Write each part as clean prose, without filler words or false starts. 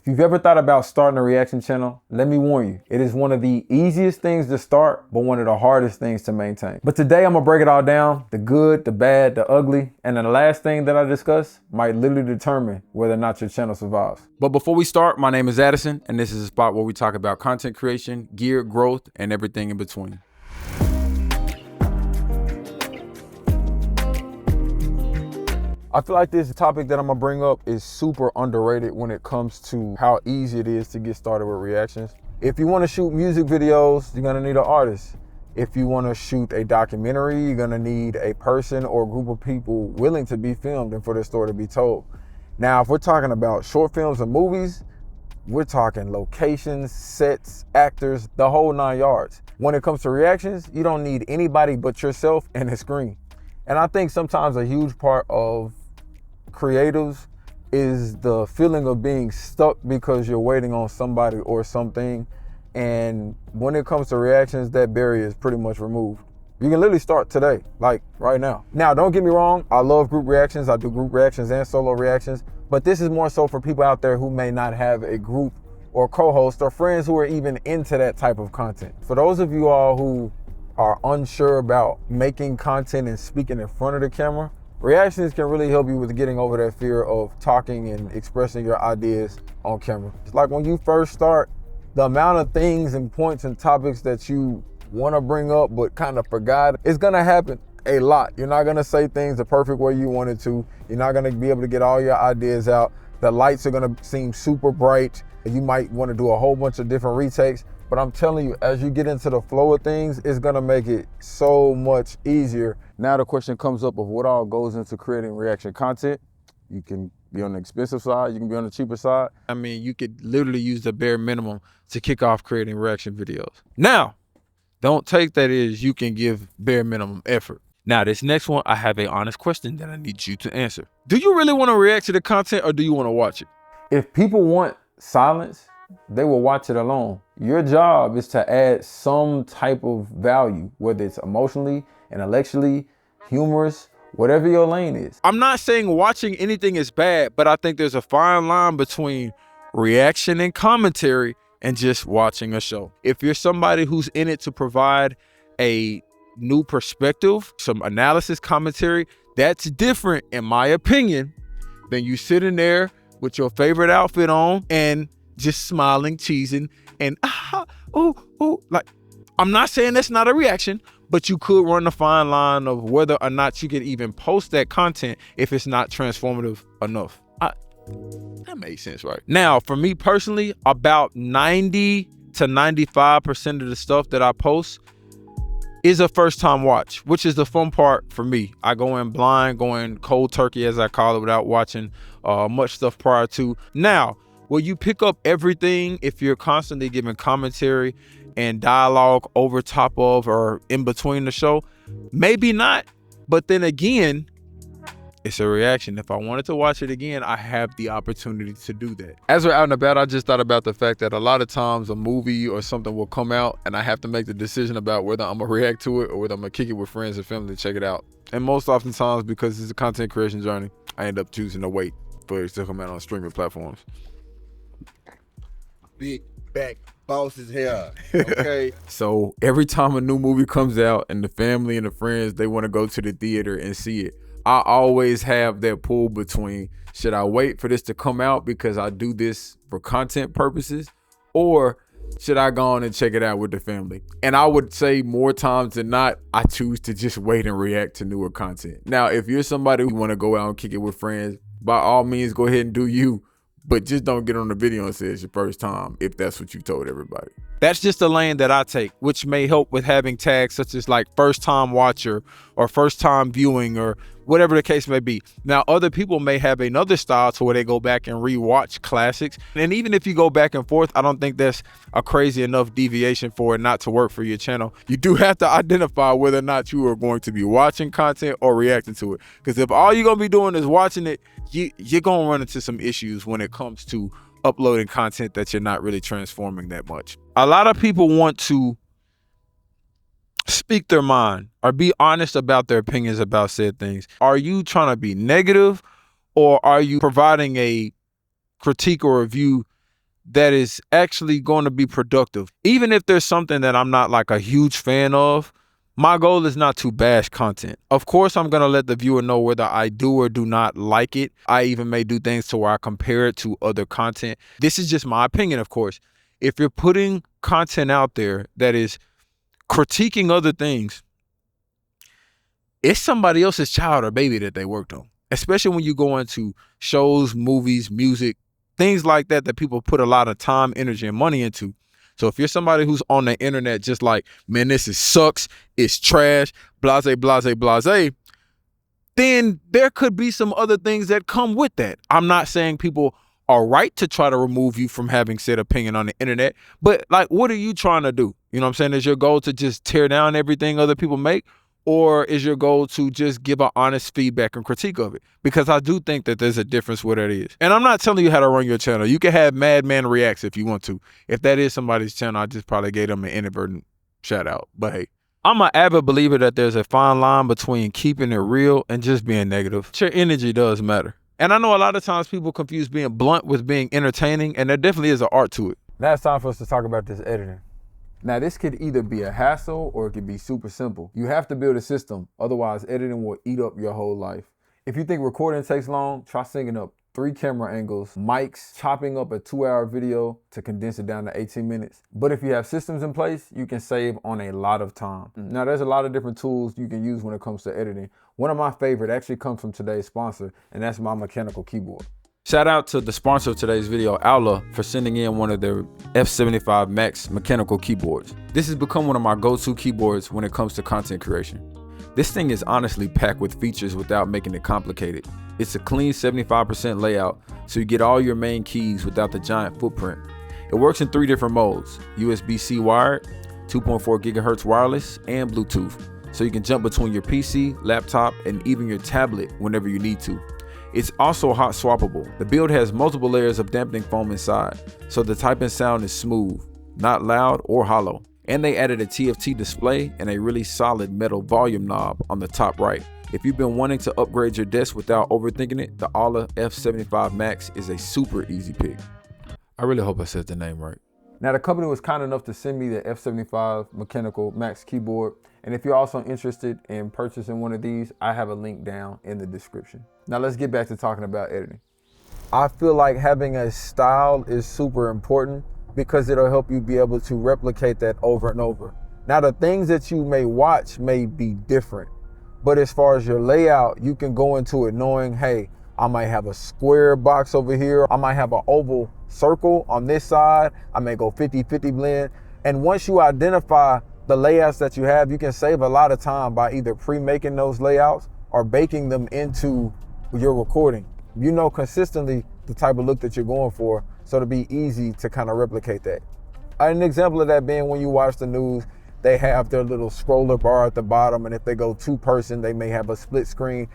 If you've ever thought about starting a reaction channel, let me warn you, it is one of the easiest things to start, but one of the hardest things to maintain. But today I'm gonna break it all down, the good, the bad, the ugly, and then the last thing that I discuss might literally determine whether or not your channel survives. But before we start, my name is Addison, and this is a spot where we talk about content creation, gear, growth, and everything in between. I feel like this topic that I'm gonna bring up is super underrated when it comes to how easy it is to get started with reactions. If you wanna shoot music videos, you're gonna need an artist. If you wanna shoot a documentary, you're gonna need a person or a group of people willing to be filmed and for their story to be told. Now, if we're talking about short films and movies, we're talking locations, sets, actors, the whole 9 yards. When it comes to reactions, you don't need anybody but yourself and a screen. And I think sometimes a huge part of creatives is the feeling of being stuck because you're waiting on somebody or something. And when it comes to reactions, that barrier is pretty much removed. You can literally start today, like right now. Now, don't get me wrong, I love group reactions. I do group reactions and solo reactions, but this is more so for people out there who may not have a group or co-host or friends who are even into that type of content. For those of you all who are unsure about making content and speaking in front of the camera, reactions can really help you with getting over that fear of talking and expressing your ideas on camera. It's like when you first start, the amount of things and points and topics that you want to bring up but kind of forgot, it's going to happen a lot. You're not going to say things the perfect way you wanted to. You're not going to be able to get all your ideas out. The lights are going to seem super bright. You might want to do a whole bunch of different retakes. But I'm telling you, as you get into the flow of things, it's gonna make it so much easier. Now the question comes up of what all goes into creating reaction content. You can be on the expensive side, you can be on the cheaper side. I mean, you could literally use the bare minimum to kick off creating reaction videos. Now, don't take that as you can give bare minimum effort. Now, this next one, I have an honest question that I need you to answer. Do you really wanna react to the content or do you wanna watch it? If people want silence, they will watch it alone. Your job is to add some type of value, whether it's emotionally, intellectually, humorous, whatever your lane is. I'm not saying watching anything is bad, but I think there's a fine line between reaction and commentary and just watching a show. If you're somebody who's in it to provide a new perspective, some analysis, commentary, that's different, in my opinion, than you sitting there with your favorite outfit on and just smiling, cheesing, and like, I'm not saying that's not a reaction, but you could run the fine line of whether or not you can even post that content if it's not transformative enough. That makes sense, right? Now, for me personally, about 90 to 95% of the stuff that I post is a first time watch, which is the fun part for me. I go in blind, go in cold turkey, as I call it, without watching much stuff prior to. Now, will you pick up everything if you're constantly giving commentary and dialogue over top of or in between the show? Maybe not, but then again, it's a reaction. If I wanted to watch it again, I have the opportunity to do that. As we're out and about, I just thought about the fact that a lot of times a movie or something will come out and I have to make the decision about whether I'm gonna react to it or whether I'm gonna kick it with friends and family to check it out. And most oftentimes, because it's a content creation journey, I end up choosing to wait for it to come out on streaming platforms. Big back boss is here, okay? So every time a new movie comes out and the family and the friends, they want to go to the theater and see it, I always have that pull between, should I wait for this to come out because I do this for content purposes, or should I go on and check it out with the family? And I would say more times than not, I choose to just wait and react to newer content. Now, if you're somebody who want to go out and kick it with friends, by all means, go ahead and do you. But just don't get on the video and say it's your first time if that's what you told everybody. That's just a lane that I take, which may help with having tags such as like first time watcher or first time viewing or whatever the case may be. Now, other people may have another style to where they go back and rewatch classics. And even if you go back and forth, I don't think that's a crazy enough deviation for it not to work for your channel. You do have to identify whether or not you are going to be watching content or reacting to it. Because if all you're going to be doing is watching it, you're going to run into some issues when it comes to uploading content that you're not really transforming that much. A lot of people want to speak their mind or be honest about their opinions about said things. Are you trying to be negative, or are you providing a critique or review that is actually going to be productive. Even if there's something that I'm not like a huge fan of, my goal is not to bash content. Of course, I'm going to let the viewer know whether I do or do not like it. I even may do things to where I compare it to other content. This is just my opinion, of course. If you're putting content out there that is critiquing other things, it's somebody else's child or baby that they worked on. Especially when you go into shows, movies, music, things like that people put a lot of time, energy, and money into. So if you're somebody who's on the internet just like, man, sucks, it's trash, blase, blase, blase, then there could be some other things that come with that. I'm not saying people are right to try to remove you from having said opinion on the internet, but like, what are you trying to do? You know what I'm saying? Is your goal to just tear down everything other people make? Or is your goal to just give an honest feedback and critique of it? Because I do think that there's a difference where that is. And I'm not telling you how to run your channel. You can have Madman Reacts if you want to. If that is somebody's channel, I just probably gave them an inadvertent shout out. But hey, I'm an avid believer that there's a fine line between keeping it real and just being negative. Your energy does matter. And I know a lot of times people confuse being blunt with being entertaining, and there definitely is an art to it. Now it's time for us to talk about this editing. Now, this could either be a hassle or it could be super simple. You have to build a system, otherwise editing will eat up your whole life. If you think recording takes long, try syncing up 3 camera angles, mics, chopping up a 2-hour video to condense it down to 18 minutes. But if you have systems in place, you can save on a lot of time. Now, there's a lot of different tools you can use when it comes to editing. One of my favorite actually comes from today's sponsor, and that's my mechanical keyboard. Shout out to the sponsor of today's video, Aula, for sending in one of their F75 Max mechanical keyboards. This has become one of my go-to keyboards when it comes to content creation. This thing is honestly packed with features without making it complicated. It's a clean 75% layout, so you get all your main keys without the giant footprint. It works in 3 different modes: USB-C wired, 2.4 gigahertz wireless, and Bluetooth. So you can jump between your PC, laptop, and even your tablet whenever you need to. It's also hot swappable. The build has multiple layers of dampening foam inside, so the typing sound is smooth, not loud or hollow. And they added a TFT display and a really solid metal volume knob on the top right. If you've been wanting to upgrade your desk without overthinking it, the Aula F75 Max is a super easy pick. I really hope I said the name right. Now, the company was kind enough to send me the F75 mechanical Max keyboard. And if you're also interested in purchasing one of these, I have a link down in the description. Now let's get back to talking about editing. I feel like having a style is super important because it'll help you be able to replicate that over and over. Now, the things that you may watch may be different, but as far as your layout, you can go into it knowing, hey, I might have a square box over here. I might have an oval circle on this side. I may go 50-50 blend. And once you identify the layouts that you have, you can save a lot of time by either pre-making those layouts or baking them into your recording. You know consistently the type of look that you're going for, so it'll be easy to kind of replicate that. An example of that being when you watch the news, they have their little scroller bar at the bottom, and if they go 2-person, they may have a split screen.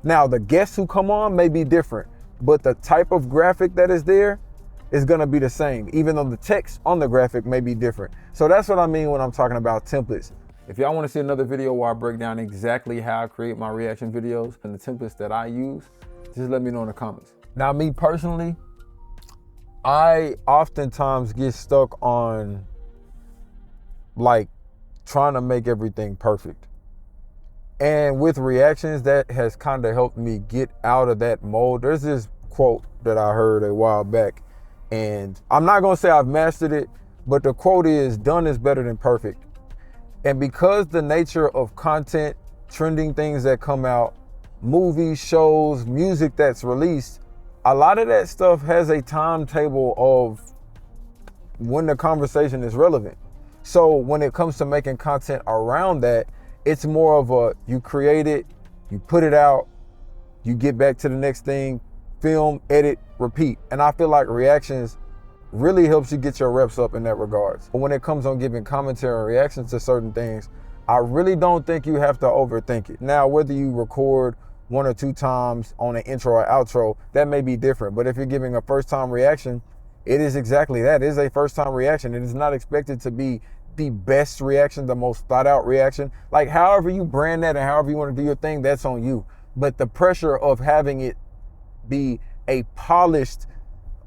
Now, the guests who come on may be different, but the type of graphic that is there is gonna be the same, even though the text on the graphic may be different. So that's what I mean when I'm talking about templates. If y'all wanna see another video where I break down exactly how I create my reaction videos and the templates that I use, just let me know in the comments. Now, me personally, I oftentimes get stuck on like trying to make everything perfect. And with reactions, that has kind of helped me get out of that mode. There's this quote that I heard a while back, and I'm not gonna say I've mastered it, but the quote is, done is better than perfect. And because the nature of content, trending things that come out, movies, shows, music that's released, a lot of that stuff has a timetable of when the conversation is relevant. So when it comes to making content around that, it's more of a, you create it, you put it out, you get back to the next thing, film, edit, repeat. And I feel like reactions really helps you get your reps up in that regards. But when it comes on giving commentary and reactions to certain things, I really don't think you have to overthink it. Now, whether you record 1 or 2 times on an intro or outro, that may be different. But if you're giving a first time reaction, it is exactly that. It is a first time reaction. It is not expected to be the best reaction, the most thought out reaction. Like, however you brand that and however you want to do your thing, that's on you. But the pressure of having it be a polished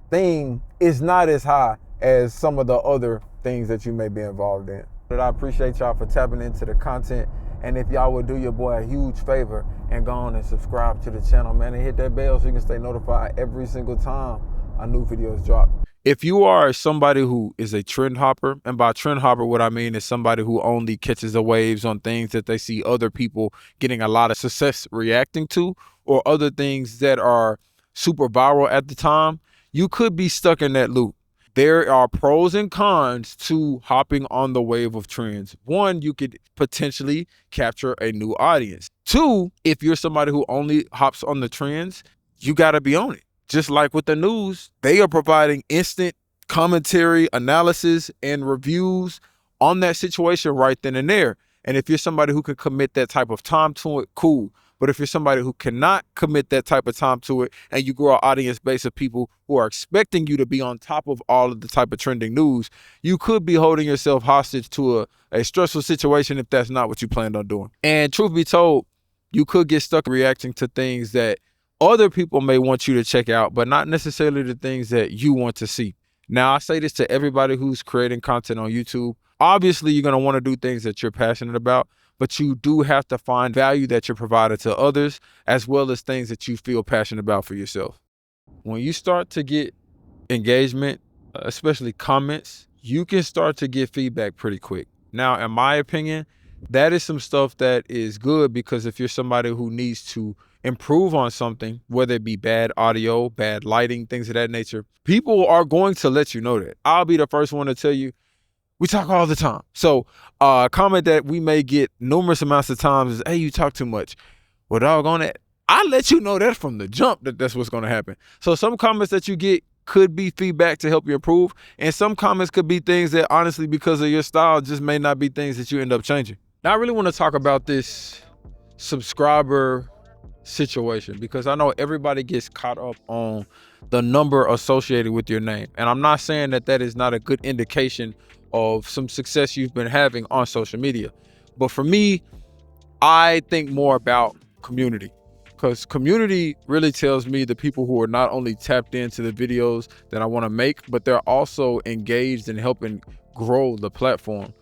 thing is not as high. as some of the other things that you may be involved in. But I appreciate y'all for tapping into the content. And if y'all would do your boy a huge favor and go on and subscribe to the channel, man, and hit that bell so you can stay notified every single time a new video is dropped. If you are somebody who is a trend hopper, and by trend hopper, what I mean is somebody who only catches the waves on things that they see other people getting a lot of success reacting to, or other things that are super viral at the time, you could be stuck in that loop. There are pros and cons to hopping on the wave of trends. One, you could potentially capture a new audience. Two, if you're somebody who only hops on the trends, you got to be on it. Just like with the news, they are providing instant commentary, analysis, and reviews on that situation right then and there. And if you're somebody who can commit that type of time to it, cool. But if you're somebody who cannot commit that type of time to it, and you grow an audience base of people who are expecting you to be on top of all of the type of trending news, you could be holding yourself hostage to a stressful situation if that's not what you planned on doing. And truth be told, you could get stuck reacting to things that other people may want you to check out, but not necessarily the things that you want to see. Now, I say this to everybody who's creating content on YouTube. Obviously, you're going to want to do things that you're passionate about, but you do have to find value that you're providing to others, as well as things that you feel passionate about for yourself. When you start to get engagement, especially comments, you can start to get feedback pretty quick. Now, in my opinion, that is some stuff that is good, because if you're somebody who needs to improve on something, whether it be bad audio, bad lighting, things of that nature, people are going to let you know that. I'll be the first one to tell you, we talk all the time. So a comment that we may get numerous amounts of times is, hey, you talk too much. Well, doggone it, I let you know that from the jump that that's what's going to happen. So some comments that you get could be feedback to help you improve. And some comments could be things that honestly, because of your style, just may not be things that you end up changing. Now, I really want to talk about this subscriber situation, because I know everybody gets caught up on the number associated with your name. And I'm not saying that that is not a good indication of some success you've been having on social media. But for me, I think more about community, because community really tells me the people who are not only tapped into the videos that I want to make, but they're also engaged in helping grow the platform.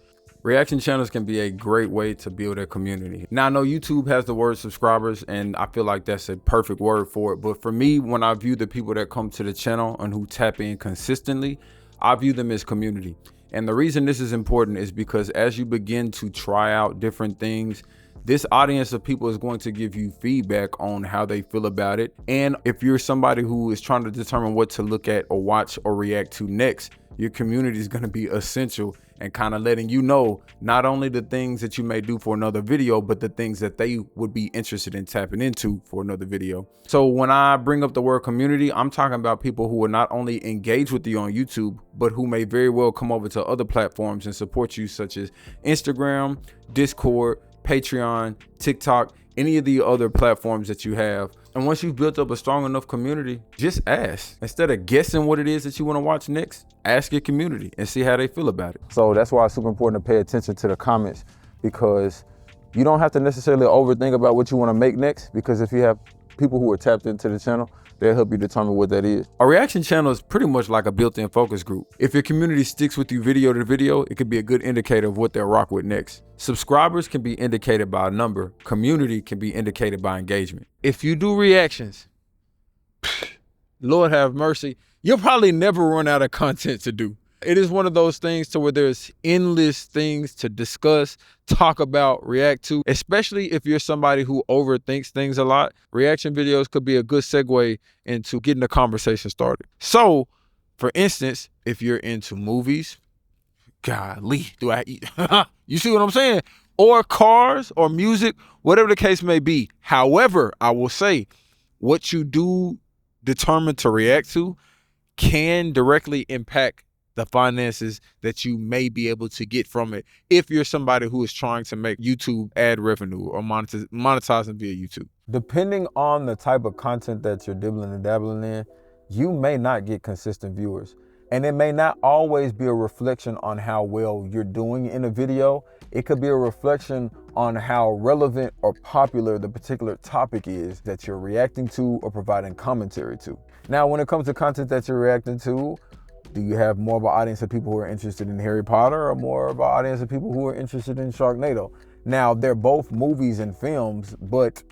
Reaction channels can be a great way to build a community. Now, I know YouTube has the word subscribers, and I feel like that's a perfect word for it. But for me, when I view the people that come to the channel and who tap in consistently, I view them as community. And the reason this is important is because as you begin to try out different things, this audience of people is going to give you feedback on how they feel about it. And if you're somebody who is trying to determine what to look at or watch or react to next, your community is going to be essential and kind of letting you know not only the things that you may do for another video, but the things that they would be interested in tapping into for another video. So when I bring up the word community, I'm talking about people who are not only engaged with you on YouTube, but who may very well come over to other platforms and support you, such as Instagram, Discord, Patreon, TikTok, any of the other platforms that you have. And once you've built up a strong enough community, just ask. Instead of guessing what it is that you want to watch next, ask your community and see how they feel about it. So that's why it's super important to pay attention to the comments, because you don't have to necessarily overthink about what you want to make next, because if you have people who are tapped into the channel, they'll help you determine what that is. A reaction channel is pretty much like a built-in focus group. If your community sticks with you video to video, it could be a good indicator of what they'll rock with next. Subscribers can be indicated by a number. Community can be indicated by engagement. If you do reactions, Lord have mercy, you'll probably never run out of content to do. It is one of those things to where there's endless things to discuss, talk about, react to, especially if you're somebody who overthinks things a lot. Reaction videos could be a good segue into getting the conversation started. So, for instance, if you're into movies, golly, you see what I'm saying? Or cars or music, whatever the case may be. However, I will say what you do determine to react to can directly impact the finances that you may be able to get from it if you're somebody who is trying to make YouTube ad revenue or monetizing via YouTube. Depending on the type of content that you're dibbling and dabbling in, you may not get consistent viewers. And it may not always be a reflection on how well you're doing in a video. It could be a reflection on how relevant or popular the particular topic is that you're reacting to or providing commentary to. Now, when it comes to content that you're reacting to, Do you have more of an audience of people who are interested in Harry Potter or more of an audience of people who are interested in Sharknado? Now, they're both movies and films, but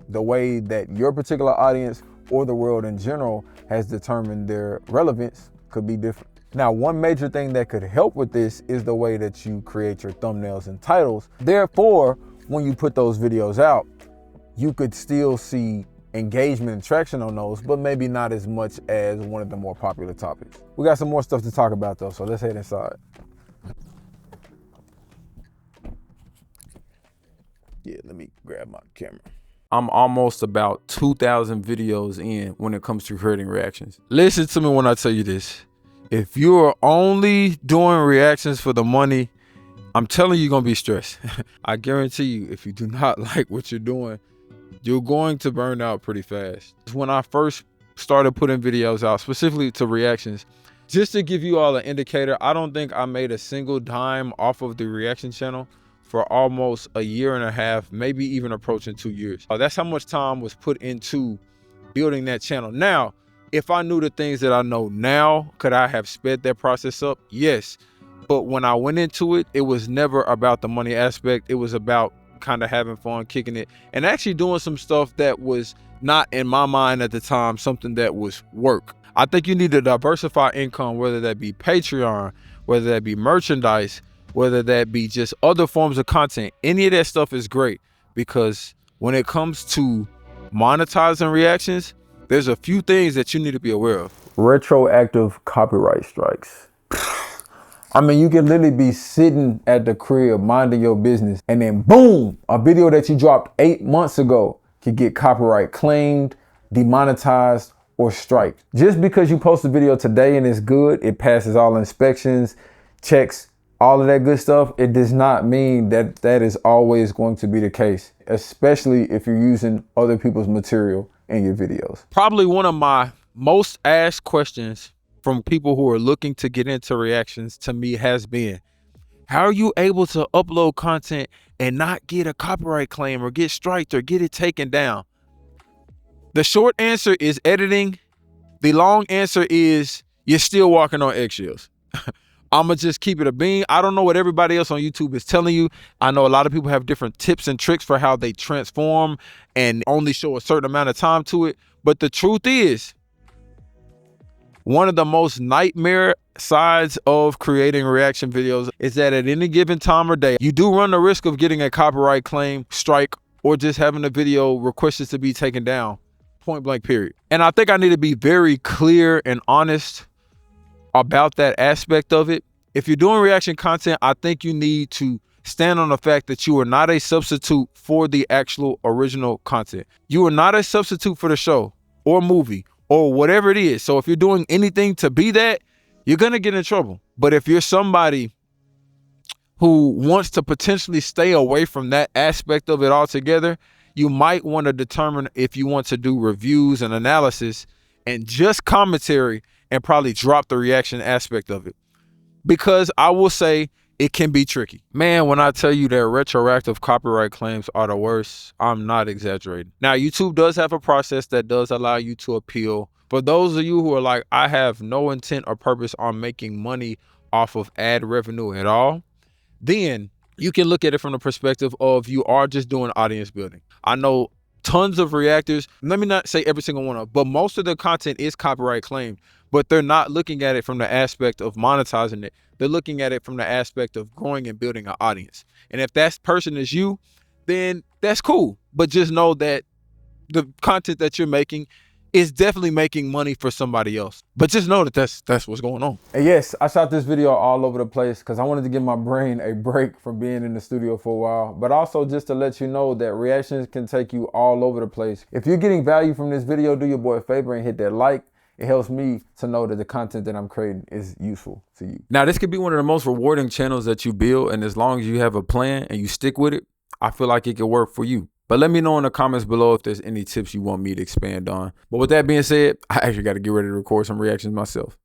the way that your particular audience or the world in general has determined their relevance could be different. Now, one major thing that could help with this is the way that you create your thumbnails and titles. Therefore, when you put those videos out, you could still see engagement and traction on those, but maybe not as much as one of the more popular topics. We got some more stuff to talk about though, so let's head inside. Yeah, let me grab my camera. I'm almost about 2,000 videos in when it comes to creating reactions. Listen to me when I tell you this. If you're only doing reactions for the money, I'm telling you, you're gonna be stressed. I guarantee you, if you do not like what you're doing, you're going to burn out pretty fast. When I first started putting videos out, specifically to reactions, just to give you all an indicator, I don't think I made a single dime off of the reaction channel for almost a year and a half, maybe even approaching 2 years. That's how much time was put into building that channel. Now, if I knew the things that I know now, could I have sped that process up? Yes. But when I went into it, it was never about the money aspect. It was about kind of having fun, kicking it, and actually doing some stuff that was not, in my mind at the time, something that was work. I think you need to diversify income, whether that be Patreon, whether that be merchandise, whether that be just other forms of content. Any of that stuff is great, because when it comes to monetizing reactions, there's a few things that you need to be aware of. Retroactive copyright strikes. I mean, you can literally be sitting at the crib minding your business, and then boom, a video that you dropped 8 months ago could get copyright claimed, demonetized, or striked. Just because you post a video today and it's good, it passes all inspections, checks, all of that good stuff, it does not mean that that is always going to be the case, especially if you're using other people's material in your videos. Probably one of my most asked questions from people who are looking to get into reactions to me has been, how are you able to upload content and not get a copyright claim or get striked or get it taken down? The short answer is editing. The long answer is you're still walking on eggshells. I'ma just keep it a bean. I don't know what everybody else on YouTube is telling you. I know a lot of people have different tips and tricks for how they transform and only show a certain amount of time to it. But the truth is, one of the most nightmare sides of creating reaction videos is that at any given time or day, you do run the risk of getting a copyright claim, strike, or just having a video requested to be taken down, point blank, period. And I think I need to be very clear and honest about that aspect of it. If you're doing reaction content, I think you need to stand on the fact that you are not a substitute for the actual original content. You are not a substitute for the show or movie or whatever it is. So if you're doing anything to be that, you're gonna get in trouble. But if you're somebody who wants to potentially stay away from that aspect of it altogether, you might want to determine if you want to do reviews and analysis and just commentary and probably drop the reaction aspect of it. Because I will say it can be tricky. Man, when I tell you that retroactive copyright claims are the worst, I'm not exaggerating. Now, YouTube does have a process that does allow you to appeal. For those of you who are like, I have no intent or purpose on making money off of ad revenue at all, then you can look at it from the perspective of you are just doing audience building. I know tons of reactors, let me not say every single one of them, but most of the content is copyright claimed, but they're not looking at it from the aspect of monetizing it. They're looking at it from the aspect of growing and building an audience. And if that person is you, then that's cool. But just know that the content that you're making is definitely making money for somebody else. But just know that that's what's going on. And yes, I shot this video all over the place because I wanted to give my brain a break from being in the studio for a while, but also just to let you know that reactions can take you all over the place. If you're getting value from this video, do your boy a favor and hit that like. It helps me to know that the content that I'm creating is useful to you. Now, this could be one of the most rewarding channels that you build, and as long as you have a plan and you stick with it, I feel like it could work for you. But let me know in the comments below if there's any tips you want me to expand on. But with that being said, I actually got to get ready to record some reactions myself.